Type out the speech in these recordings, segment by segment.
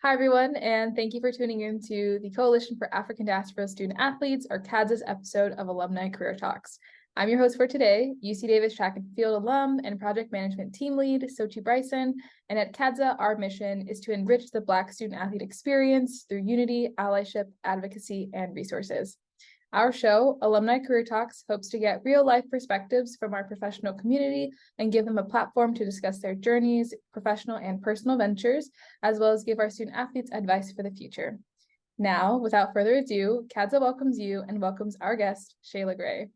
Hi, everyone, and thank you for tuning in to the Coalition for African Diaspora Student Athletes, or CADS's episode of Alumni Career Talks. I'm your host for today, UC Davis track and field alum and project management team lead, Sochi Bryson. And at CADSA, our mission is to enrich the Black student athlete experience through unity, allyship, advocacy, and resources. Our show, Alumni Career Talks, hopes to get real-life perspectives from our professional community and give them a platform to discuss their journeys, professional and personal ventures, as well as give our student athletes advice for the future. Now, without further ado, CADSA welcomes you and welcomes our guest, Shaela Gray.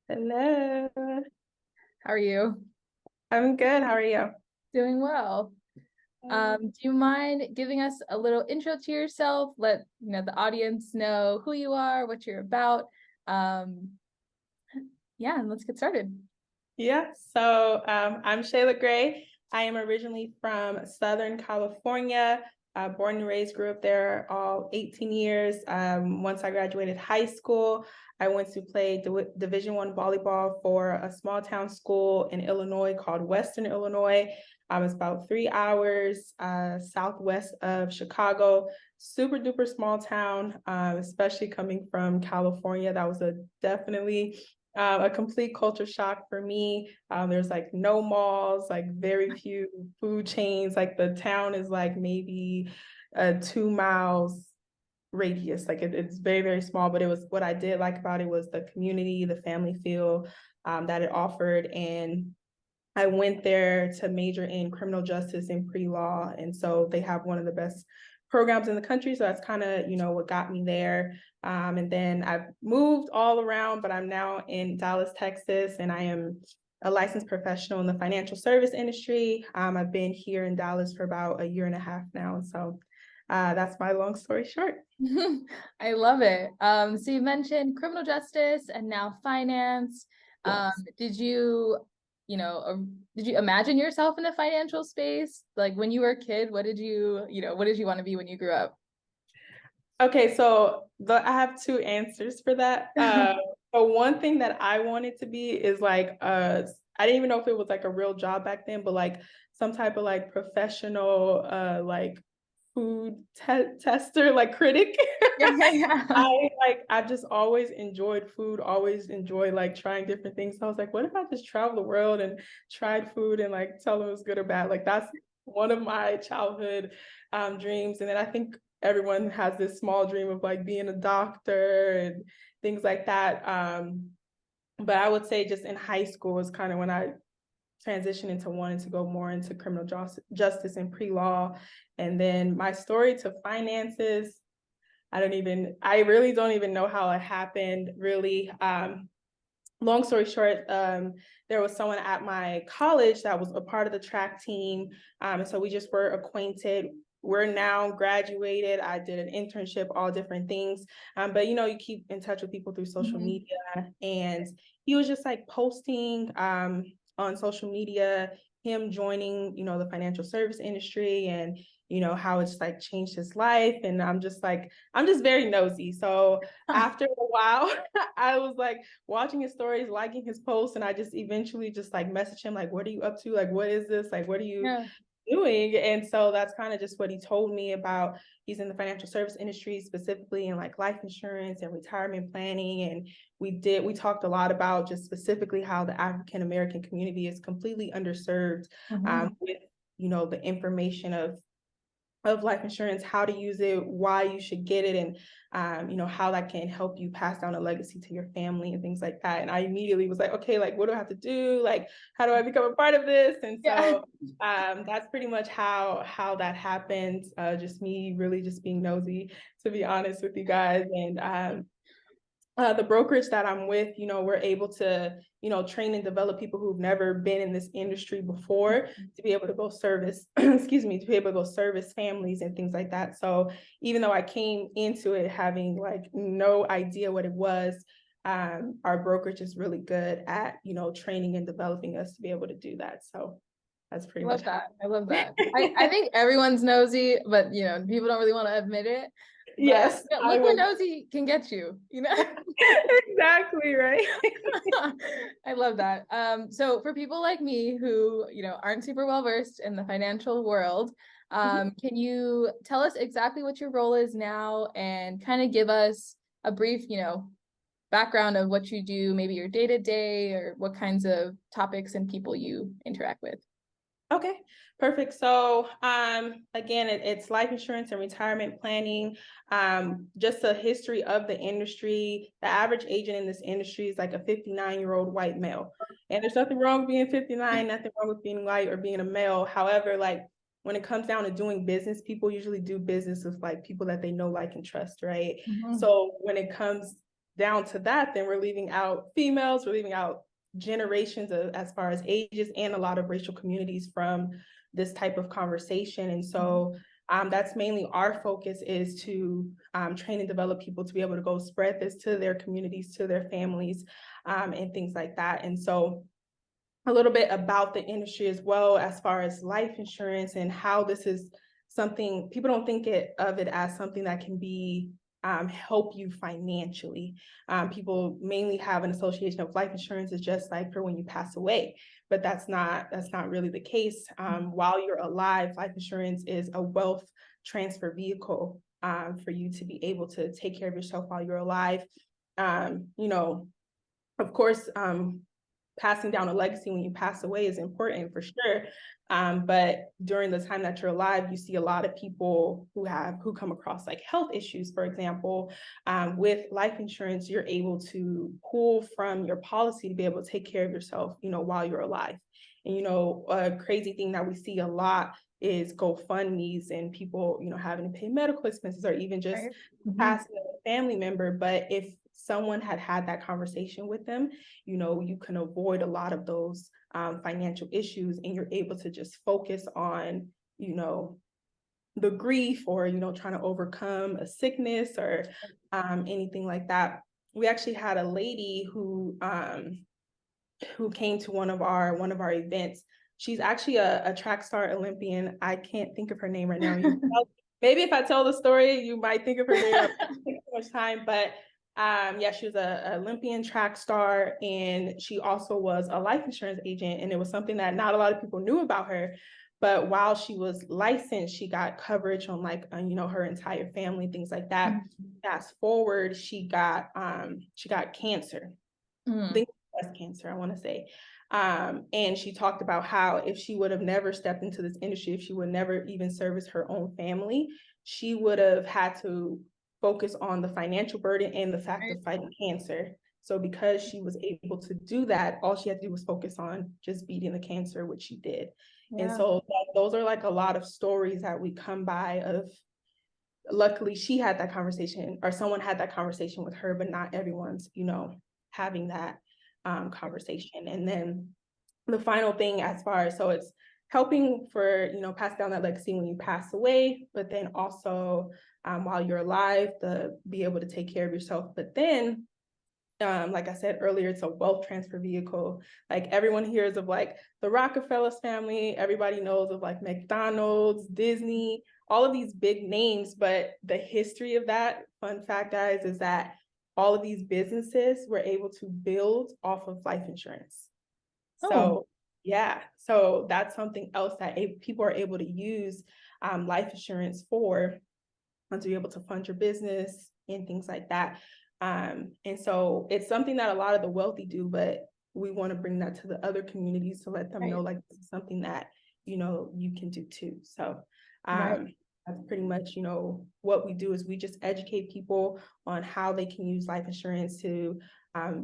Hello. How are you? I'm good. How are you? Doing well. Do you mind giving us a little intro to yourself? Let the audience know who you are, what you're about. And let's get started. Yeah, so I'm Shaela Gray. I am originally from Southern California, born and raised, grew up there all 18 years. Once I graduated high school, I went to play Division I volleyball for a small town school in Illinois called Western Illinois. It's about 3 hours southwest of Chicago. Super duper small town, especially coming from California. That was definitely a complete culture shock for me. There's like no malls, like very few food chains. Like the town is like maybe 2 miles radius. Like it's very, very small, but it was what I did like about it was the community, the family feel that it offered. And I went there to major in criminal justice and pre-law. And so they have one of the best programs in the country. So that's kind of, what got me there. And then I've moved all around, but I'm now in Dallas, Texas, and I am a licensed professional in the financial service industry. I've been here in Dallas for about a year and a half now. And so that's my long story short. I love it. So you mentioned criminal justice and now finance. Yes. Did you imagine yourself in the financial space? Like when you were a kid, what did you want to be when you grew up? Okay, so I have two answers for that. So one thing that I wanted to be is like I didn't even know if it was like a real job back then, but like some type of like professional like food tester, like critic. Yeah. I just always enjoyed food, always enjoyed like trying different things. So I was like, what if I just travel the world and tried food and like tell them it was good or bad? Like that's one of my childhood dreams. And then I think everyone has this small dream of like being a doctor and things like that. But I would say just in high school was kind of when I transitioned into wanting to go more into criminal justice and pre-law. And then my story to finances, I really don't even know how it happened, really. Long story short, there was someone at my college that was a part of the track team. And so we just were acquainted. We're now graduated. I did an internship, all different things. But you keep in touch with people through social media. And he was just like posting on social media, him joining, the financial service industry and how it's like changed his life. And I'm just very nosy. So after a while, I was like watching his stories, liking his posts, and I just eventually just like messaged him, like, what are you up to? Like, what is this? Like, what are you doing? And so that's kind of just what he told me about. He's in the financial service industry, specifically in like life insurance and retirement planning. And we talked a lot about just specifically how the African American community is completely underserved with, the information of life insurance, how to use it, why you should get it, and how that can help you pass down a legacy to your family and things like that. And I immediately was like, okay, like what do I have to do? Like, how do I become a part of this? And so that's pretty much how that happened. Just me really just being nosy, to be honest with you guys. And the brokerage that I'm with, we're able to, train and develop people who've never been in this industry before to be able to go service, excuse me, to be able to go service families and things like that. So even though I came into it having like no idea what it was, our brokerage is really good at, training and developing us to be able to do that. So that's pretty much that. I love that. I think everyone's nosy, but people don't really want to admit it. But, yes. look where nosy can get you, Exactly, right. I love that. So for people like me who, aren't super well versed in the financial world, Can you tell us exactly what your role is now and kind of give us a brief, background of what you do, maybe your day to day or what kinds of topics and people you interact with? Okay, perfect. So, again, it's life insurance and retirement planning. Just a history of the industry. The average agent in this industry is like a 59-year-old white male. And there's nothing wrong with being 59, nothing wrong with being white or being a male. However, like when it comes down to doing business, people usually do business with like people that they know, like, and trust, right? Mhm. So when it comes down to that, then we're leaving out females, we're leaving out generations of, as far as ages, and a lot of racial communities from this type of conversation. And so that's mainly our focus, is to train and develop people to be able to go spread this to their communities, to their families, and things like that. And so a little bit about the industry as well, as far as life insurance and how this is something people don't think of it as something that can be help you financially. People mainly have an association of life insurance is just like for when you pass away, but that's not really the case. While you're alive, life insurance is a wealth transfer vehicle for you to be able to take care of yourself while you're alive. You know, of course, passing down a legacy when you pass away is important for sure. But during the time that you're alive, you see a lot of people who come across like health issues, for example. With life insurance, you're able to pull from your policy to be able to take care of yourself, while you're alive. And a crazy thing that we see a lot is GoFundMe's and people, having to pay medical expenses or even just Right. Mhm. passing a family member. But if someone had that conversation with them, you can avoid a lot of those financial issues, and you're able to just focus on, the grief, or, trying to overcome a sickness or anything like that. We actually had a lady who came to one of our events. She's actually a track star Olympian. I can't think of her name right now. Maybe if I tell the story, you might think of her name. I'm taking too much time, but yeah, she was a Olympian track star, and she also was a life insurance agent. And it was something that not a lot of people knew about her. But while she was licensed, she got coverage on like her entire family, things like that. Fast forward, she got cancer. I Mhm. think breast cancer, I want to say. And she talked about how if she would have never stepped into this industry, if she would never even service her own family, she would have had to focus on the financial burden and the fact Right. of fighting cancer. So because she was able to do that, all she had to do was focus on just beating the cancer, which she did. And Yeah. so those are like a lot of stories that we come by of, luckily she had that conversation, or someone had that conversation with her, but not everyone's, having that conversation. And then the final thing, as far as, so it's helping for, pass down that legacy when you pass away, but then also while you're alive, to be able to take care of yourself. But then like I said earlier, it's a wealth transfer vehicle. Like everyone hears of like the Rockefellers family, everybody knows of like McDonald's, Disney, all of these big names. But the history of that, fun fact, guys, is that all of these businesses were able to build off of life insurance. Oh, So yeah, so that's something else that people are able to use life insurance for, to be able to fund your business and things like that. And so it's something that a lot of the wealthy do, but we want to bring that to the other communities to let them know, right. like, this is something that, you can do too. So Right. that's pretty much, what we do, is we just educate people on how they can use life insurance to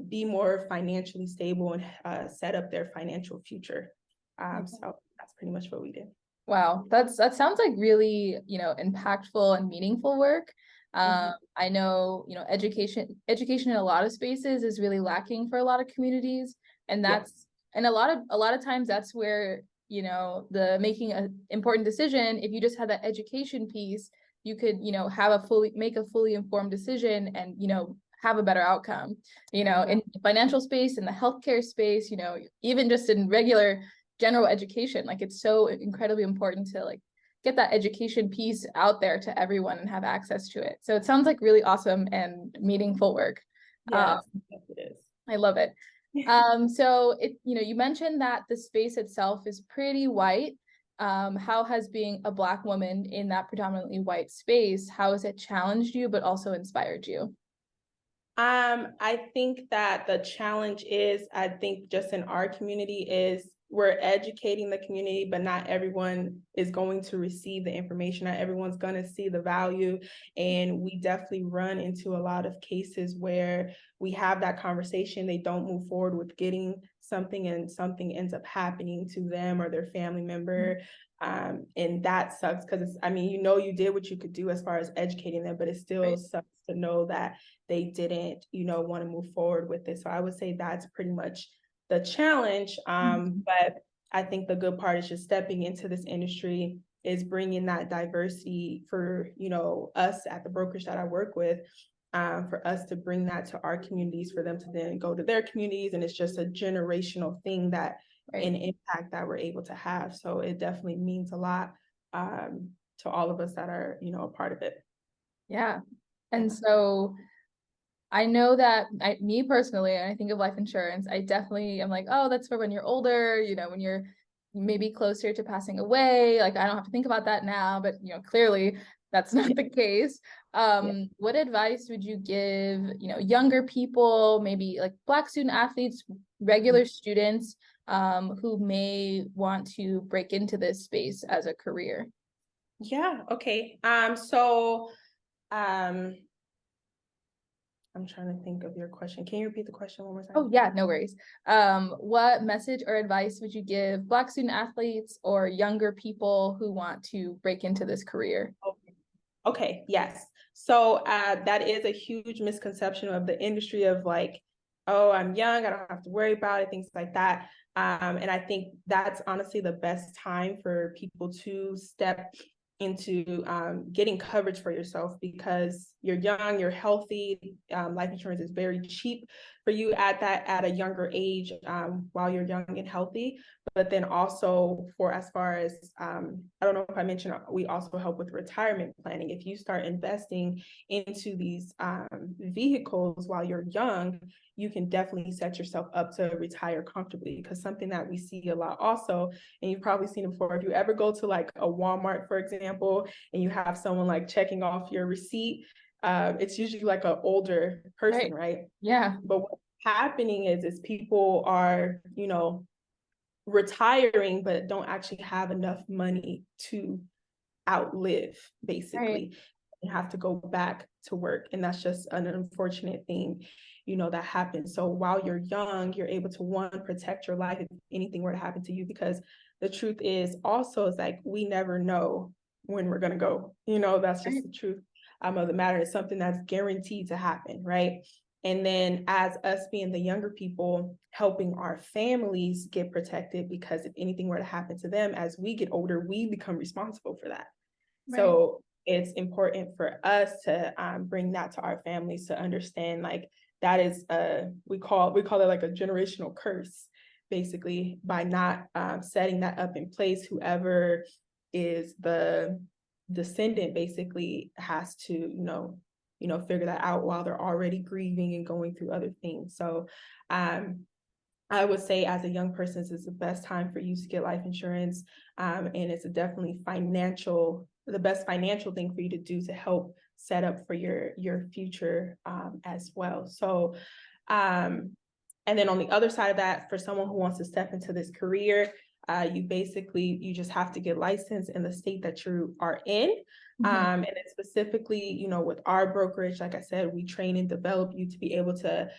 be more financially stable and set up their financial future. So that's pretty much what we do. Wow, that sounds like really, impactful and meaningful work. Mhm. I know, education in a lot of spaces is really lacking for a lot of communities, and Yeah. a lot of times that's where, the making an important decision, if you just had that education piece, you could, make a fully informed decision and, have a better outcome. In the financial space, in the healthcare space, even just in regular general education, like it's so incredibly important to like get that education piece out there to everyone and have access to it. So it sounds like really awesome and meaningful work. Yes, yes, it I love it. is. So you mentioned that the space itself is pretty white. how has being a Black woman in that predominantly white space, how has it challenged you, but also inspired you? I think that the challenge is, I think just in our community is we're educating the community, but not everyone is going to receive the information. Not everyone's going to see the value. And we definitely run into a lot of cases where we have that conversation, they don't move forward with getting something and something ends up happening to them or their family member. And that sucks because I mean, you did what you could do as far as educating them, but it still Right. sucks to know that they didn't, want to move forward with it. So I would say that's pretty much the challenge. But I think the good part is just stepping into this industry is bringing that diversity for, us at the brokerage that I work with, for us to bring that to our communities, for them to then go to their communities. And it's just a generational thing that Right. an impact that we're able to have. So it definitely means a lot to all of us that are, a part of it. Yeah. And Yeah. so I know that me personally, and I think of life insurance, I definitely am like, oh, that's for when you're older, when you're maybe closer to passing away. Like, I don't have to think about that now, but clearly that's not the case. Yeah. What advice would you give, younger people, maybe like Black student athletes, regular students, who may want to break into this space as a career? Yeah. Okay. Um, I'm trying to think of your question. Can you repeat the question one more time? Oh yeah, no worries. What message or advice would you give Black student athletes or younger people who want to break into this career? Okay, yes. So that is a huge misconception of the industry of like, oh, I'm young, I don't have to worry about it, things like that. And I think that's honestly the best time for people to step into getting coverage for yourself because you're young, you're healthy. Life insurance is very cheap for you at a younger age while you're young and healthy. But then also for as far as I don't know if I mentioned, we also help with retirement planning. If you start investing into these vehicles while you're young, you can definitely set yourself up to retire comfortably. Because something that we see a lot also, and you've probably seen it before, if you ever go to like a Walmart, for example, and you have someone like checking off your receipt, it's usually like an older person, right? Yeah. But what's happening is people are, retiring, but don't actually have enough money to outlive, Right. basically. You have to go back to work. And that's just an unfortunate thing, that happens. So while you're young, you're able to one, protect your life if anything were to happen to you, because the truth is also is like we never know when we're gonna go. That's just Right. the truth of the matter. It's something that's guaranteed to happen, right? And then as us being the younger people, helping our families get protected, because if anything were to happen to them as we get older, we become responsible for that. Right. So it's important for us to bring that to our families to understand like that is we call it like a generational curse, basically, by not setting that up in place. Whoever is the descendant basically has to figure that out while they're already grieving and going through other things. So I would say as a young person, this is the best time for you to get life insurance. And it's definitely the best financial thing for you to do to help set up for your future as well. So, and then on the other side of that, for someone who wants to step into this career, you just have to get licensed in the state that you are in. And then specifically, with our brokerage, like I said, we train and develop you to be able to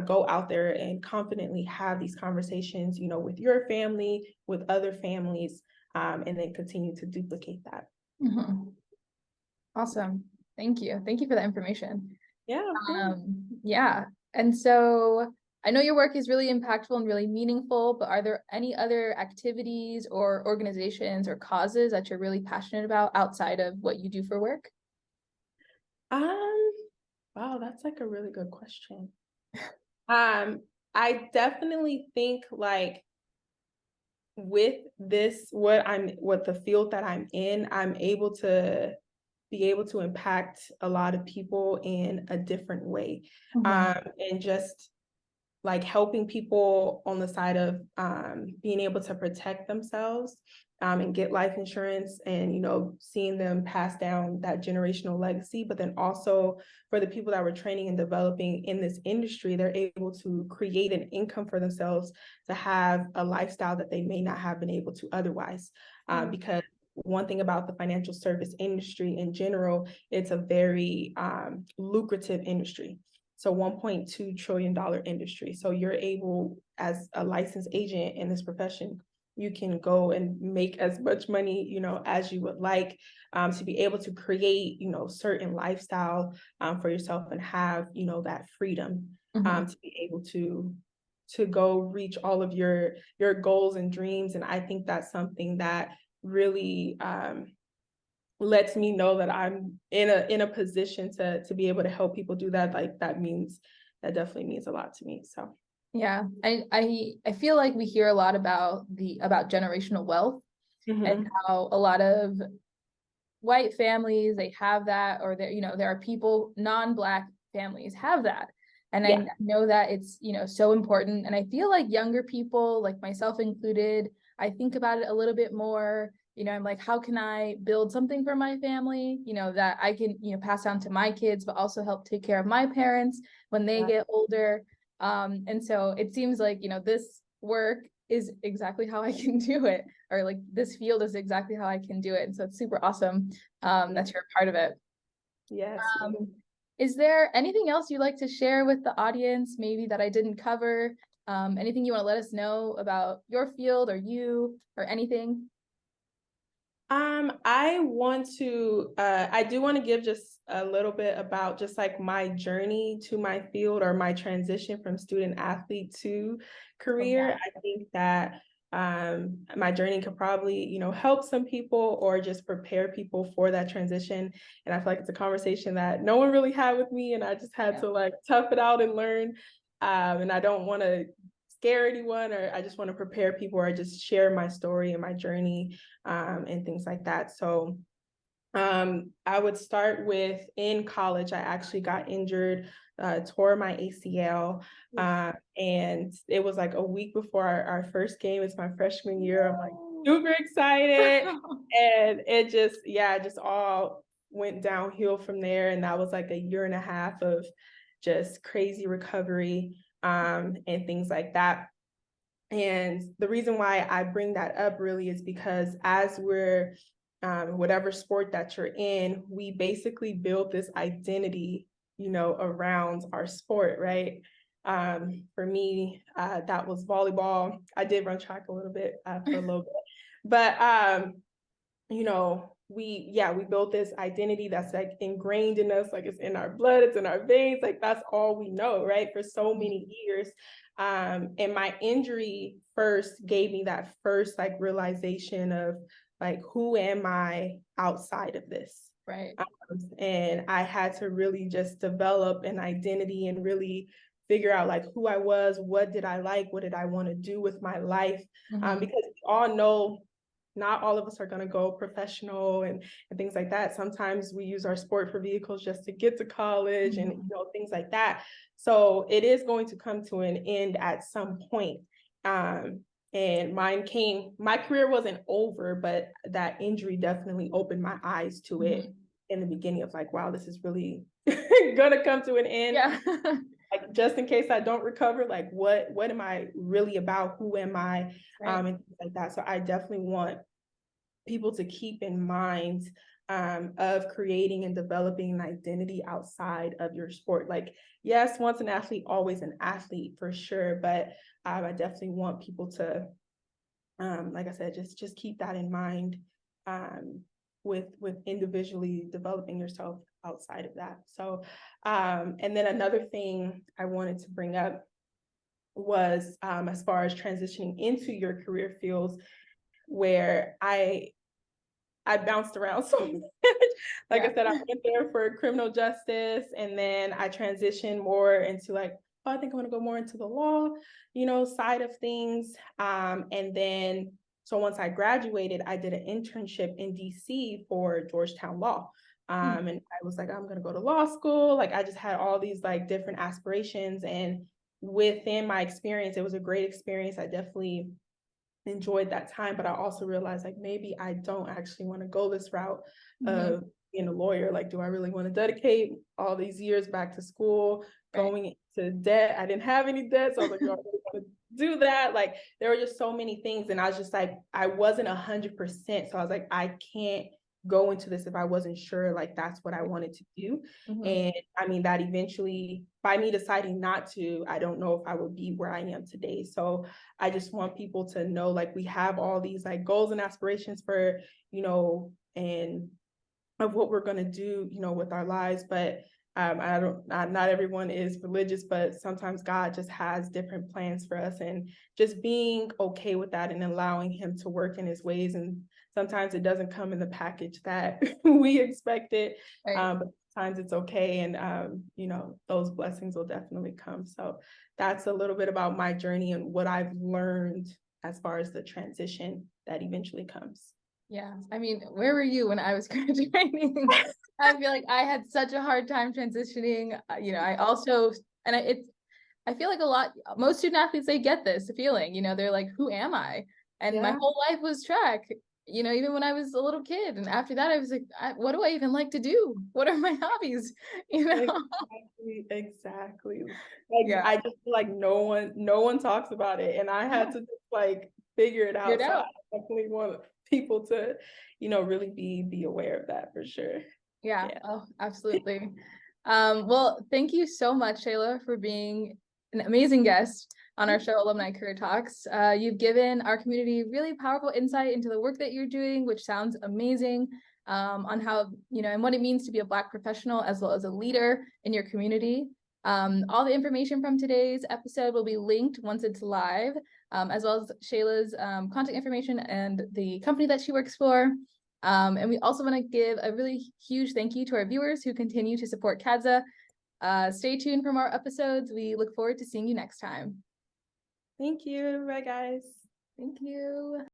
go out there and confidently have these conversations, with your family, with other families, and then continue to duplicate that. Mhm. Awesome. Thank you. Thank you for that information. Yeah, of course. Yeah. And so I know your work is really impactful and really meaningful, but are there any other activities or organizations or causes that you're really passionate about outside of what you do for work? Um, wow, that's like a really good question. I definitely think like with what the field that I'm in, I'm able to be able to impact a lot of people in a different way. And just like helping people on the side of being able to protect themselves and get life insurance, and seeing them pass down that generational legacy. But then also for the people that we're training and developing in this industry, they're able to create an income for themselves to have a lifestyle that they may not have been able to otherwise. Because one thing about the financial service industry in general, it's a very lucrative industry. So $1.2 trillion industry. So you're able, as a licensed agent in this profession, you can go and make as much money, as you would like, to be able to create, certain lifestyle for yourself, and have, that freedom to be able to go reach all of your goals and dreams. And I think that's something that really lets me know that I'm in a position to be able to help people do that. Like that definitely means a lot to me. So yeah, I feel like we hear a lot about generational wealth and how a lot of white families, they have that, or there are people, non-Black families have that. And I know that it's, so important. And I feel like younger people, like myself included, I think about it a little bit more. I'm like, how can I build something for my family, that I can, pass down to my kids, but also help take care of my parents when they get older. And so it seems like, this work is exactly how I can do it, or like this field is exactly how I can do it. And so it's super awesome that you're a part of it. Yes. Is there anything else you'd like to share with the audience, maybe that I didn't cover? Anything you want to let us know about your field or you or anything? I do want to give just a little bit about just like my journey to my field, or my transition from student athlete to career. Okay. I think that my journey could probably, help some people or just prepare people for that transition. And I feel like it's a conversation that no one really had with me, and I just had to like tough it out and learn. And I don't want to scare anyone, or I just want to prepare people, or just share my story and my journey and things like that. So I would start with, in college, I actually got injured, tore my ACL. And it was like a week before our first game. It's my freshman year. I'm like super excited. And it just all went downhill from there. And that was like a year and a half of just crazy recovery and things like that. And the reason why I bring that up really is because as we're whatever sport that you're in, we basically build this identity, around our sport, right? For me, that was volleyball. I did run track a little bit for a little bit, but we built this identity that's like ingrained in us, like it's in our blood, it's in our veins, like that's all we know, right? For so many years. And my injury first gave me that first like realization of like, who am I outside of this? Right. And I had to really just develop an identity and really figure out like who I was, what did I like, what did I want to do with my life? Because we all know not all of us are going to go professional and things like that. Sometimes we use our sport for vehicles just to get to college and things like that. So it is going to come to an end at some point. And my career wasn't over, but that injury definitely opened my eyes to it in the beginning of like, wow, this is really gonna come to an end. Yeah. Like, just in case I don't recover, like what am I really about? Who am I? Right. And things like that. So I definitely want people to keep in mind of creating and developing an identity outside of your sport. Like, yes, once an athlete, always an athlete for sure. But I definitely want people to, like I said, just keep that in mind with individually developing yourself outside of that. So, and then another thing I wanted to bring up was as far as transitioning into your career fields, where I bounced around so much. Like I said, I went there for criminal justice, and then I transitioned more into like, oh, I think I want to go more into the law, side of things. And then, so once I graduated, I did an internship in DC for Georgetown Law. And I was like, I'm going to go to law school. Like, I just had all these like different aspirations. And within my experience, it was a great experience. I definitely enjoyed that time, but I also realized like maybe I don't actually want to go this route of being a lawyer. Like, do I really want to dedicate all these years back to school, going into debt? I didn't have any debt, so I was like, do I really want to do that? Like, there were just so many things, and I was just like, I wasn't 100%. So I was like, I can't go into this if I wasn't sure like that's what I wanted to do. And I mean, that eventually, by me deciding not to, I don't know if I would be where I am today. So I just want people to know, like, we have all these like goals and aspirations for, and of what we're going to do, with our lives. But not everyone is religious, but sometimes God just has different plans for us, and just being okay with that and allowing him to work in his ways. And sometimes it doesn't come in the package that we expected, but sometimes it's okay. And, those blessings will definitely come. So that's a little bit about my journey and what I've learned as far as the transition that eventually comes. Yeah, I mean, where were you when I was graduating? I feel like I had such a hard time transitioning. I also, and I feel like most student athletes, they get this feeling, they're like, who am I? And my whole life was track, even when I was a little kid. And after that, I was like, what do I even like to do? What are my hobbies? Exactly. Like, I just feel like no one talks about it. And I had to just like figure it out. So I definitely want people to, really be aware of that for sure. Yeah. Oh, absolutely. Well, thank you so much, Shaela, for being an amazing guest on our show, Alumni Career Talks. You've given our community really powerful insight into the work that you're doing, which sounds amazing, on how, and what it means to be a Black professional as well as a leader in your community. All the information from today's episode will be linked once it's live, as well as Shayla's contact information and the company that she works for. And we also want to give a really huge thank you to our viewers who continue to support CADSA. Stay tuned for more episodes. We look forward to seeing you next time. Thank you. Bye, guys. Thank you.